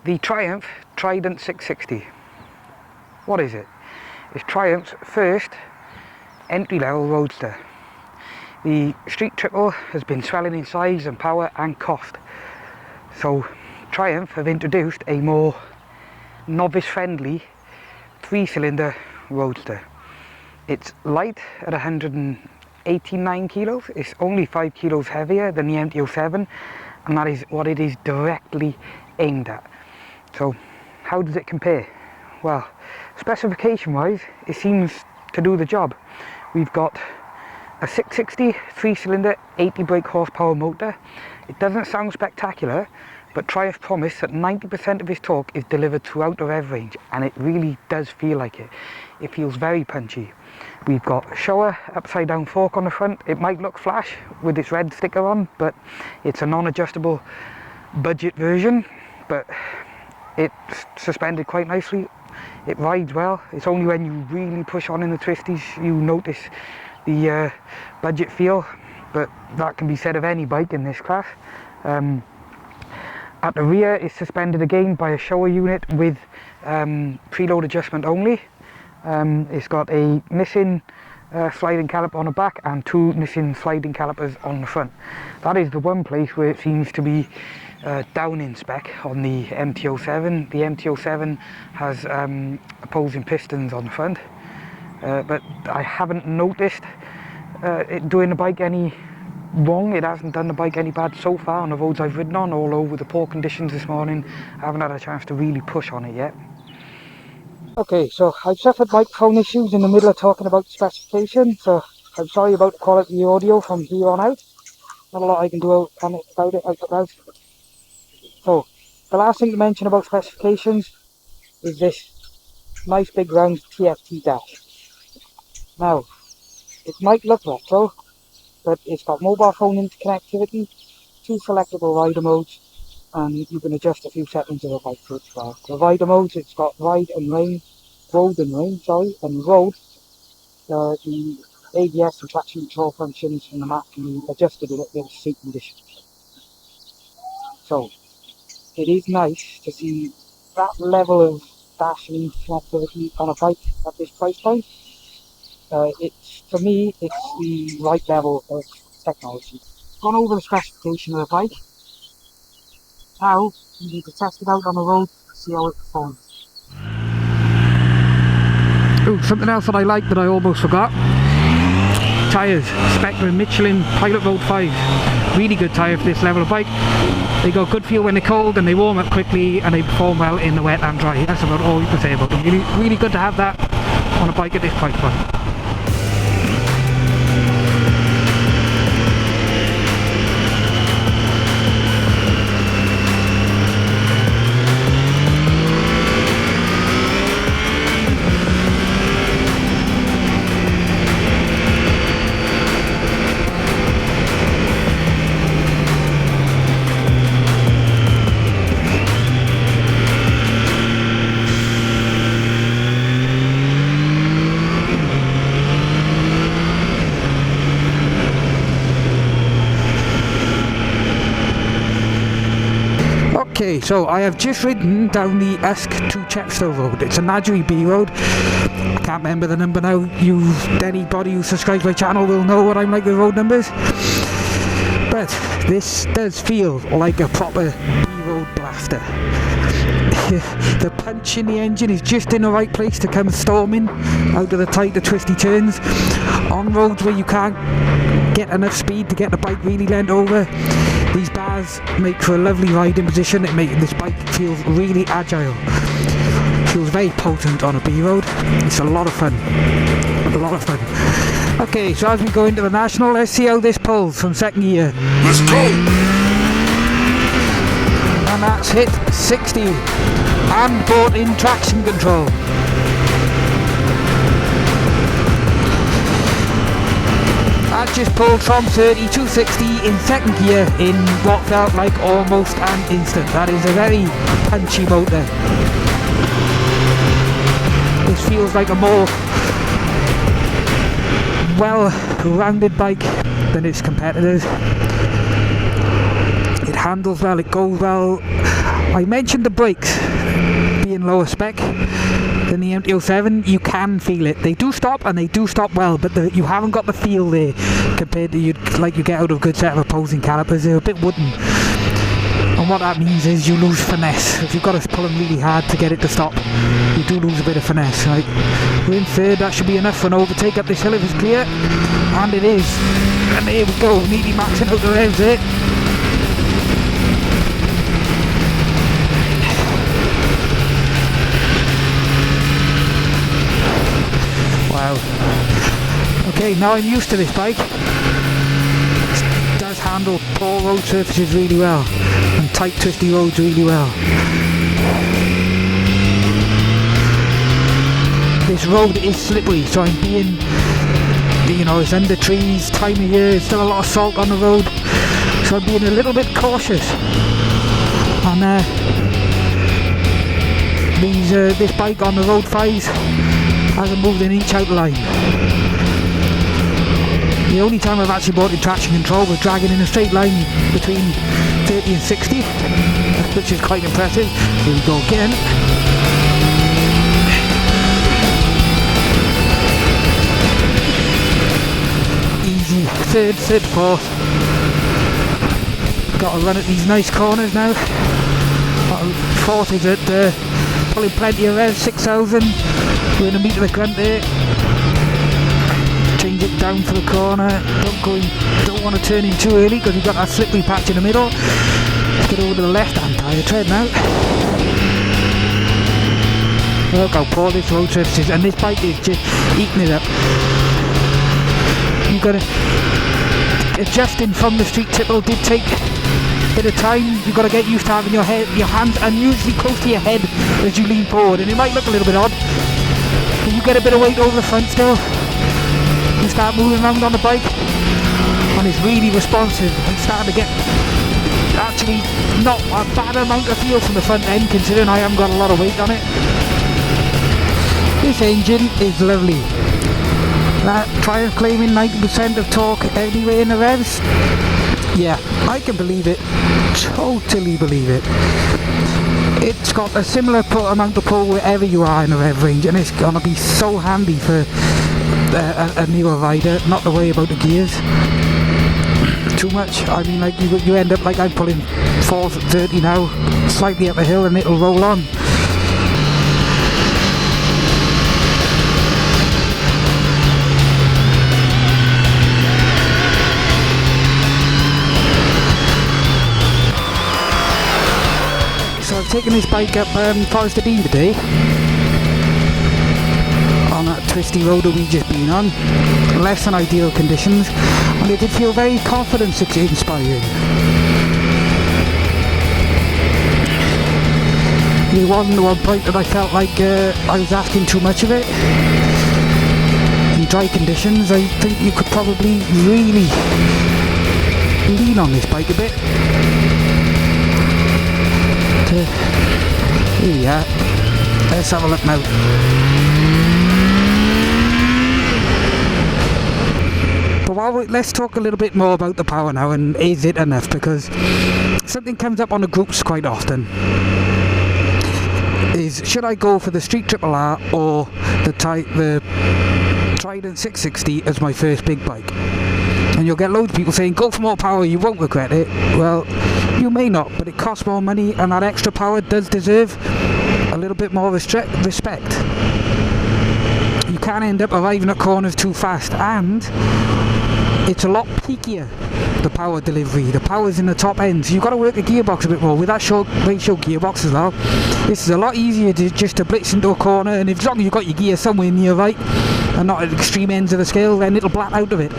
the Triumph Trident 660. What is it? It's Triumph's first entry-level roadster. The Street Triple has been swelling in size and power and cost. So Triumph have introduced a more novice-friendly 3-cylinder roadster. It's light at 189 kilos. It's only 5 kilos heavier than the MT-07, and that is what it is directly aimed at. So how does it compare? Well, specification wise, it seems to do the job. We've got a 660 3-cylinder 80 brake horsepower motor. It doesn't sound spectacular, but Triumph promised that 90% of his torque is delivered throughout the rev range, and it really does feel like it. It feels very punchy. We've got a Showa upside down fork on the front. It might look flash with its red sticker on, but it's a non-adjustable budget version, but it's suspended quite nicely. It rides well. It's only when you really push on in the twisties you notice the budget feel, but that can be said of any bike in this class. At the rear is suspended again by a Showa unit with preload adjustment only. It's got a Nissin sliding caliper on the back and 2 Nissin sliding calipers on the front. That is the one place where it seems to be down in spec on the MT-07. The MT-07 has opposing pistons on the front, but I haven't noticed it doing the bike any wrong. It hasn't done the bike any bad so far on the roads I've ridden on, although with the poor conditions this morning I haven't had a chance to really push on it yet. Okay, so I've suffered microphone issues in the middle of talking about the specification, so I'm sorry about the quality of the audio from here on out. Not a lot I can do about it, I suppose. So, the last thing to mention about specifications is this nice big round TFT dash. Now, it might look retro, but it's got mobile phone interconnectivity, 2 selectable rider modes, and you can adjust a few settings of the bike for it as well. The rider modes, it's got road and rain, and road. The ABS and traction control functions and the map can be adjusted a little bit of seat conditions. So, it is nice to see that level of dash and interconnectivity on a bike at this price point. For me, it's the right level of technology. Gone over the specification of the bike. Now, you need to test it out on the road to see how it performs. Oh, something else that I like that I almost forgot. Tyres, Spectrum Michelin Pilot Road 5. Really good tyre for this level of bike. They got good feel when they're cold and they warm up quickly and they perform well in the wet and dry. That's about all you can say about them. Really good to have that on a bike at this price point. Okay, so I have just ridden down the Usk to Chepstow Road. It's a Nadgery B road. I can't remember the number now. Anybody who subscribes to my channel will know what I'm like with road numbers. But this does feel like a proper B-road blaster. The punch in the engine is just in the right place to come storming out of the tight, twisty turns. On roads where you can't get enough speed to get the bike really leant over, these bars make for a lovely riding position. It makes this bike feel really agile. Feels very potent on a B road. It's a lot of fun. A lot of fun. Okay, so as we go into the National, let's see how this pulls from second gear. Let's go! And that's hit 60 and brought in traction control. That just pulled from 30 to 60 in second gear in what felt like almost an instant. That is a very punchy motor. This feels like a more well-rounded bike than its competitors. It handles well, it goes well. I mentioned the brakes being lower spec than the MT-07. You can feel it. They do stop, and they do stop well, but you haven't got the feel there compared to you get out of a good set of opposing calipers. They're a bit wooden, and what that means is you lose finesse. If you've got to pull them really hard to get it to stop, you do lose a bit of finesse. Right, we're in third. That should be enough for an overtake up this hill if it's clear, and it is. And there we go, nearly maxing out the revs there. Wow. Okay, now I'm used to this bike. It does handle poor road surfaces really well, and tight twisty roads really well. This road is slippery, so I'm being, you know, it's under trees, time of year, there's still a lot of salt on the road, so I'm being a little bit cautious. And this bike on the road 5s hasn't moved an inch out of line. The only time I've actually brought in traction control was dragging in a straight line between 30 and 60, which is quite impressive. Here we go again. Easy, third, fourth. Got to run at these nice corners now. Fourth is at pulling plenty of revs, 6,000. We're in a metre of the grunt there. Change it down for the corner. Don't want to turn in too early because we've got that slippery patch in the middle. Let's get over to the left-hand tyre tread now. Look how poor this road surface is, and this bike is just eating it up. You've got to adjusting from the street triple did take a bit of time. You've got to get used to having your hands unusually close to your head as you lean forward, and it might look a little bit odd, but you get a bit of weight over the front still. You start moving around on the bike, and it's really responsive. I'm starting to get actually not a bad amount of feel from the front end, considering I haven't got a lot of weight on it. This engine is lovely. That Triumph claiming 90% of torque anyway in the revs. Yeah, I can believe it. Totally believe it. It's got a similar amount of pull wherever you are in the rev range, and it's gonna be so handy for a newer rider. Not to worry about the gears too much. I mean, like you end up like I'm pulling 4s at 30 now, slightly up the hill, and it'll roll on. So I've taken this bike up Forest of Dean today on that twisty road that we've just been on. Less than ideal conditions, and it did feel very confidence inspiring. There wasn't one point that I felt like I was asking too much of it. In dry conditions, I think you could probably really lean on this bike a bit. Here we are. Let's have a look now. But let's talk a little bit more about the power now, and is it enough? Because something comes up on the groups quite often. Is should I go for the Street Triple R or the Trident 660 as my first big bike? And you'll get loads of people saying, go for more power, you won't regret it. Well, you may not, but it costs more money, and that extra power does deserve a little bit more respect. You can end up arriving at corners too fast, and it's a lot peakier, the power delivery. The power's in the top end, so you've got to work the gearbox a bit more with that short ratio gearbox as well. This is a lot easier just to blitz into a corner, and as long as you've got your gear somewhere near right and not at extreme ends of the scale, then it'll blat out of it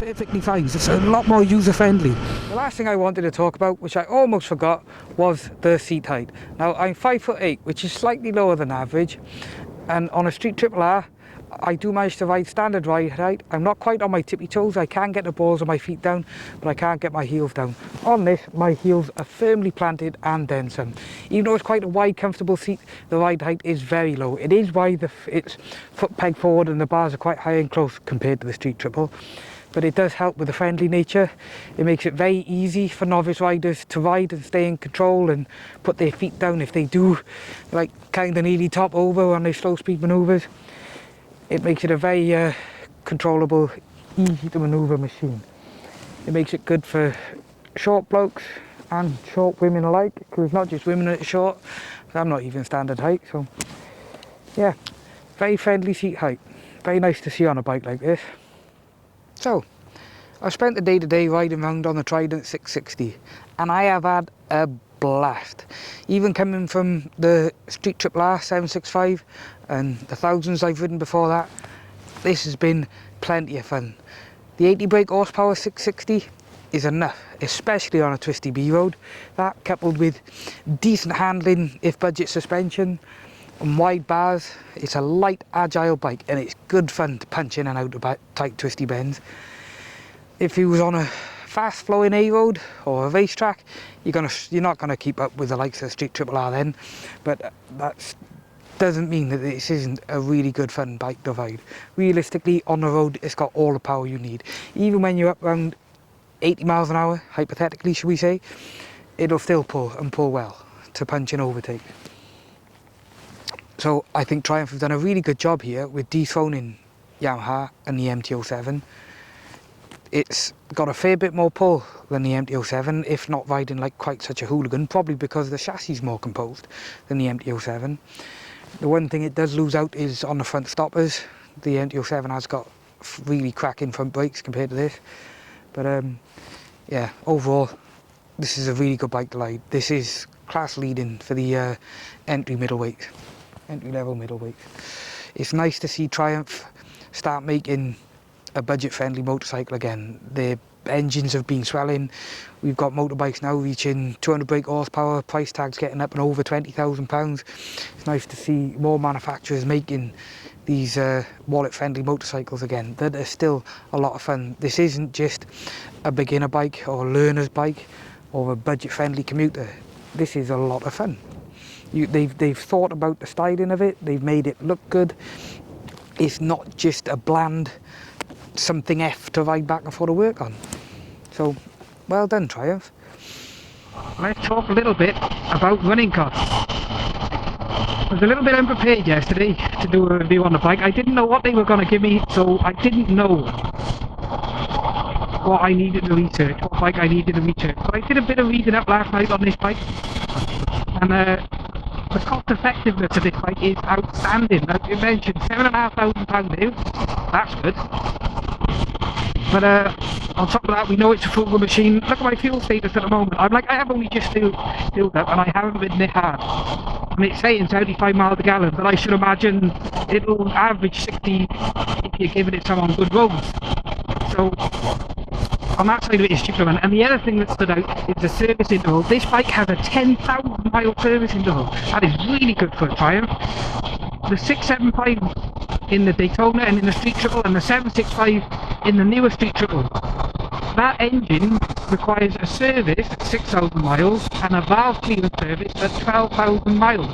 perfectly fine. So it's a lot more user friendly. The last thing I wanted to talk about, which I almost forgot, was the seat height. Now I'm 5'8", which is slightly lower than average, and on a Street Triple R I do manage to ride standard ride height. I'm not quite on my tippy toes. I can get the balls of my feet down, but I can't get my heels down. On this, my heels are firmly planted and then some. Even though it's quite a wide, comfortable seat, the ride height is very low. It is wide, it's foot peg forward, and the bars are quite high and close compared to the Street Triple. but it does help with the friendly nature. It makes it very easy for novice riders to ride and stay in control and put their feet down if they do like kind of nearly top over on their slow speed maneuvers. It makes it a very controllable, easy to maneuver machine. It makes it good for short blokes and short women alike, because not just women that are short, I'm not even standard height. So yeah, very friendly seat height, very nice to see on a bike like this. So I spent the day today riding around on the Trident 660 and I have had a blast. Even coming from the Street Triple R 765 and the thousands I've ridden before that, this has been plenty of fun. The 80 brake horsepower 660 is enough, especially on a twisty B road. That, coupled with decent handling if budget suspension and wide bars, it's a light, agile bike and it's good fun to punch in and out of tight twisty bends. If you was on a fast flowing A road or a racetrack, you're not gonna keep up with the likes of Street Triple R then, but that doesn't mean that this isn't a really good fun bike to ride. Realistically, on the road, it's got all the power you need. Even when you're up around 80 miles an hour, hypothetically, should we say, it'll still pull and pull well to punch and overtake. So I think Triumph have done a really good job here with dethroning Yamaha and the MT-07. It's got a fair bit more pull than the MT-07, if not riding like quite such a hooligan, probably because the chassis is more composed than the MT-07. The one thing it does lose out is on the front stoppers. The MT-07 has got really cracking front brakes compared to this. But yeah, overall, this is a really good bike to ride. This is class leading for the entry level middleweights. It's nice to see Triumph start making a budget friendly motorcycle again. Their engines have been swelling. We've got motorbikes now reaching 200 brake horsepower, price tags getting up and over £20,000. It's nice to see more manufacturers making these wallet friendly motorcycles again that are still a lot of fun. This isn't just a beginner bike or a learner's bike or a budget friendly commuter. This is a lot of fun. They've thought about the styling of it, they've made it look good. It's not just a bland something F to ride back and forth to work on. So well done, Triumph. Let's talk a little bit about running costs. I was a little bit unprepared yesterday to do a review on the bike. I didn't know what they were going to give me, so I didn't know what I needed to research, what bike I needed to research. So I did a bit of reading up last night on this bike, and the cost effectiveness of this bike is outstanding. Like you mentioned, £7,500 new, that's good. But on top of that, we know it's a frugal machine. Look at my fuel status at the moment. I have only just filled up and I haven't ridden it hard. And it's saying 75 miles a gallon, but I should imagine it'll average 60 if you're giving it some on good roads. So on that side of it is cheaper. And the other thing that stood out is the service interval. This bike has a 10,000 mile service interval. That is really good for a Triumph. The 675 in the Daytona and in the Street Triple, and the 765 in the newer Street Triple. That engine requires a service at 6,000 miles and a valve clearance service at 12,000 miles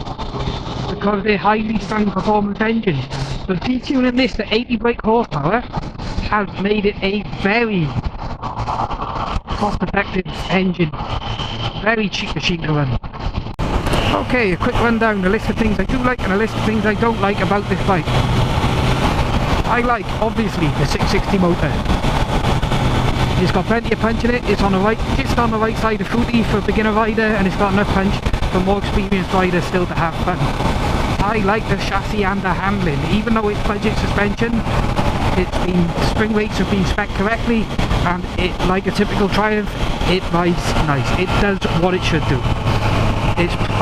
because they're highly strung performance engines. So detuning this to 80 brake horsepower has made it a very cost-effective engine, very cheap machine to run. Okay, a quick rundown, a list of things I do like and a list of things I don't like about this bike. I like, obviously, the 660 motor. It's got plenty of punch in it, it's on the right, just on the right side of footy for a beginner rider, and it's got enough punch for more experienced riders still to have fun. I like the chassis and the handling, even though it's budget suspension, spring rates have been spec'd correctly, and it, like a typical Triumph, it rides nice. It does what it should do.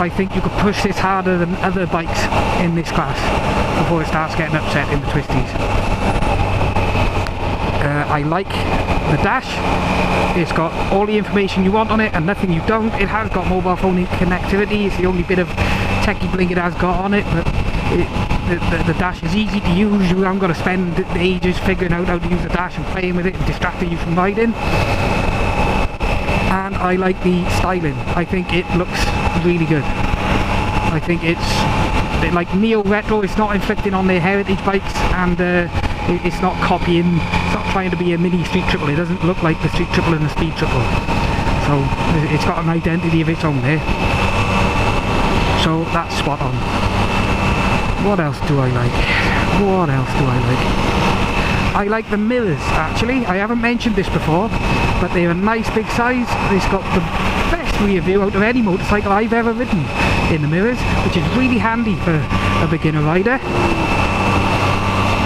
I think you could push this harder than other bikes in this class before it starts getting upset in the twisties. I like the dash. It's got all the information you want on it and nothing you don't. It has got mobile phone connectivity. It's the only bit of techie bling it has got on it, but the dash is easy to use. You haven't got to spend ages figuring out how to use the dash and playing with it and distracting you from riding. And I like the styling. I think it looks really good. I think it's like neo-retro. It's not inflicting on their heritage bikes, and It's not copying, it's not trying to be a mini street triple. It doesn't look like the street triple and the speed triple. So it's got an identity of its own there. So that's spot on. What else do I like? What else do I like? I like the mirrors, actually. I haven't mentioned this before, but they're a nice big size. It's got the best rear view out of any motorcycle I've ever ridden in the mirrors, which is really handy for a beginner rider.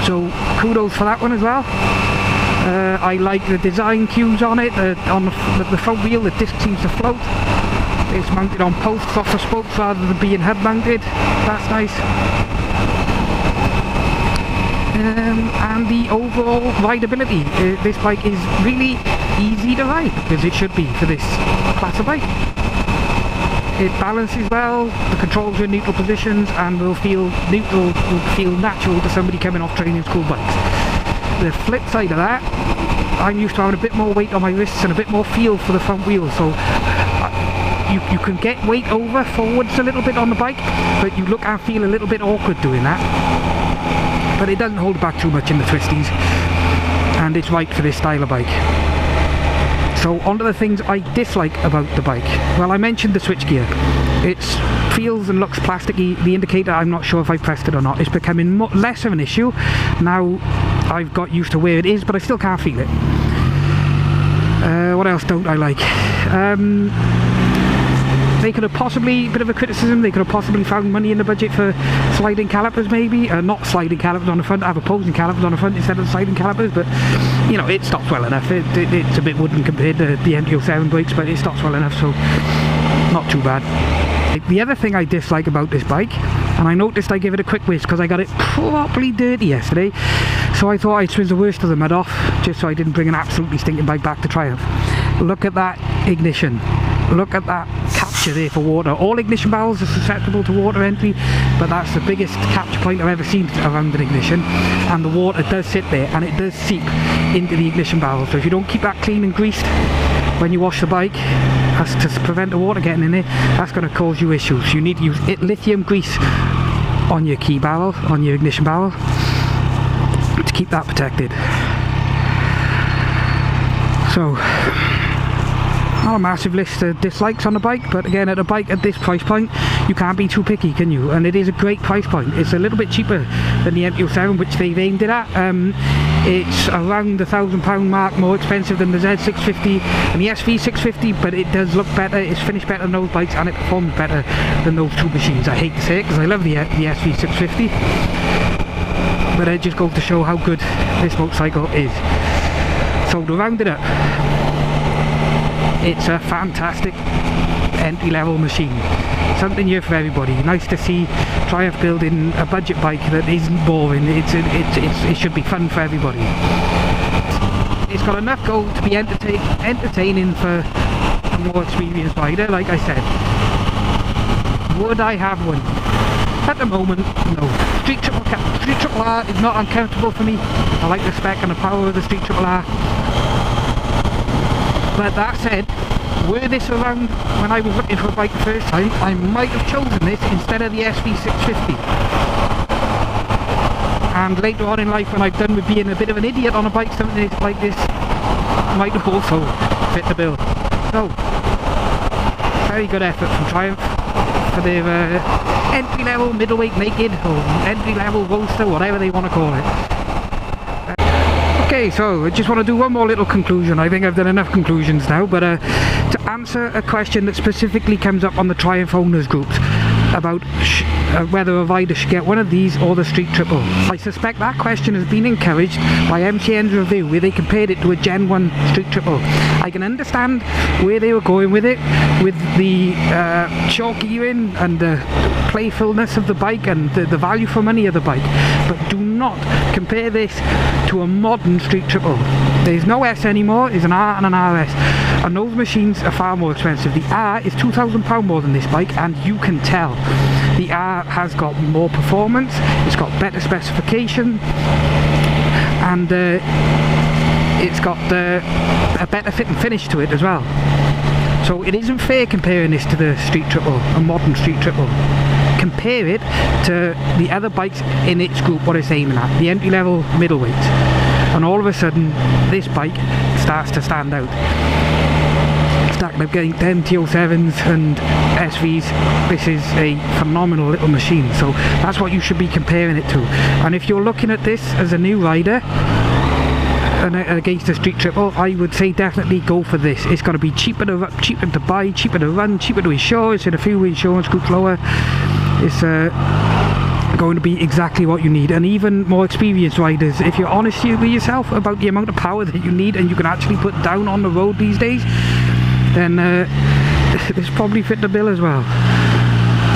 So kudos for that one as well. I like the design cues on it. On the front wheel, the disc seems to float. It's mounted on posts off the spokes rather than being head mounted. That's nice. And the overall rideability. This bike is really easy to ride, as it should be for this class of bike. It balances well, the controls are in neutral positions, and will feel neutral, will feel natural to somebody coming off training school bikes. The flip side of that, I'm used to having a bit more weight on my wrists and a bit more feel for the front wheel, so you can get weight over forwards a little bit on the bike, but you look and feel a little bit awkward doing that. But it doesn't hold back too much in the twisties, and it's right for this style of bike. So onto the things I dislike about the bike. Well, I mentioned the switchgear. It feels and looks plasticky. The indicator, I'm not sure if I pressed it or not. It's becoming less of an issue now. I've got used to where it is, but I still can't feel it. What else don't I like? They could have possibly, bit of a criticism, they could have possibly found money in the budget for sliding calipers maybe, not sliding calipers on the front, have opposing calipers on the front instead of sliding calipers, but you know, it stops well enough. It's a bit wooden compared to the MT-07 brakes, but it stops well enough, so not too bad. The other thing I dislike about this bike, and I noticed I gave it a quick whisk because I got it properly dirty yesterday, so I thought I'd swizz the worst of the mud off just so I didn't bring an absolutely stinking bike back to Triumph. Look at that ignition. Look at that capture there for water. All ignition valves are susceptible to water entry, but that's the biggest capture point I've ever seen around an ignition, and the water does sit there and it does seep into the ignition valve. So if you don't keep that clean and greased when you wash the bike, that's to prevent the water getting in there, that's going to cause you issues. You need to use lithium grease on your key barrel, on your ignition barrel, to keep that protected. So not a massive list of dislikes on the bike, but again, at a bike at this price point, you can't be too picky, can you? And it is a great price point. It's a little bit cheaper than the MT-07, which they've aimed it at. It's around the £1,000 mark more expensive than the Z650 and the SV650, but it does look better, it's finished better than those bikes, and it performs better than those two machines. I hate to say it because I love the SV650, but it just goes to show how good this motorcycle is. So to round it up, it's a fantastic entry-level machine. Something here for everybody. Nice to see Triumph building a budget bike that isn't boring. It should be fun for everybody. It's got enough go to be entertaining for a more experienced rider, like I said. Would I have one? At the moment, no. Street Triple R is not uncomfortable for me. I like the spec and the power of the Street Triple R. But that said, were this around when I was looking for a bike the first time, I might have chosen this instead of the SV650. And later on in life, when I've done with being a bit of an idiot on a bike, something like this might have also fit the bill. So, very good effort from Triumph for their entry-level middleweight naked, or entry-level roadster, whatever they want to call it. Okay, so I just want to do one more little conclusion. I think I've done enough conclusions now, but to answer a question that specifically comes up on the Triumph owners groups about whether a rider should get one of these or the Street Triple. I suspect that question has been encouraged by MTN's review, where they compared it to a Gen 1 Street Triple. I can understand where they were going with it, with the short gearing and the playfulness of the bike and the value for money of the bike, but do not compare this to a modern Street Triple. There's no S anymore, there's an R and an RS, and those machines are far more expensive. The R is £2,000 more than this bike, and you can tell. The R has got more performance, it's got better specification, and it's got a better fit and finish to it as well. So it isn't fair comparing this to the Street Triple, a modern Street Triple. compare it to the other bikes in its group, what it's aiming at, the entry level middleweights, and all of a sudden this bike starts to stand out. Stacking up getting them T07s and SVs, this is a phenomenal little machine, so that's what you should be comparing it to. And if you're looking at this as a new rider and against a street triple, I would say definitely go for this. It's going to be cheaper to buy, cheaper to run, cheaper to insure. It's in a few insurance groups lower. It's going to be exactly what you need. And even more experienced riders, if you're honest with yourself about the amount of power that you need and you can actually put down on the road these days, then this probably fit the bill as well.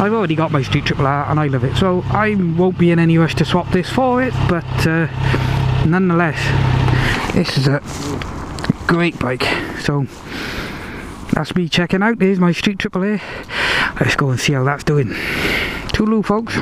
I've already got my Street Triple R and I love it, so I won't be in any rush to swap this for it, but nonetheless, this is a great bike. So that's me checking out. There's my Street Triple A. Let's go and see how that's doing. Toodaloo, folks.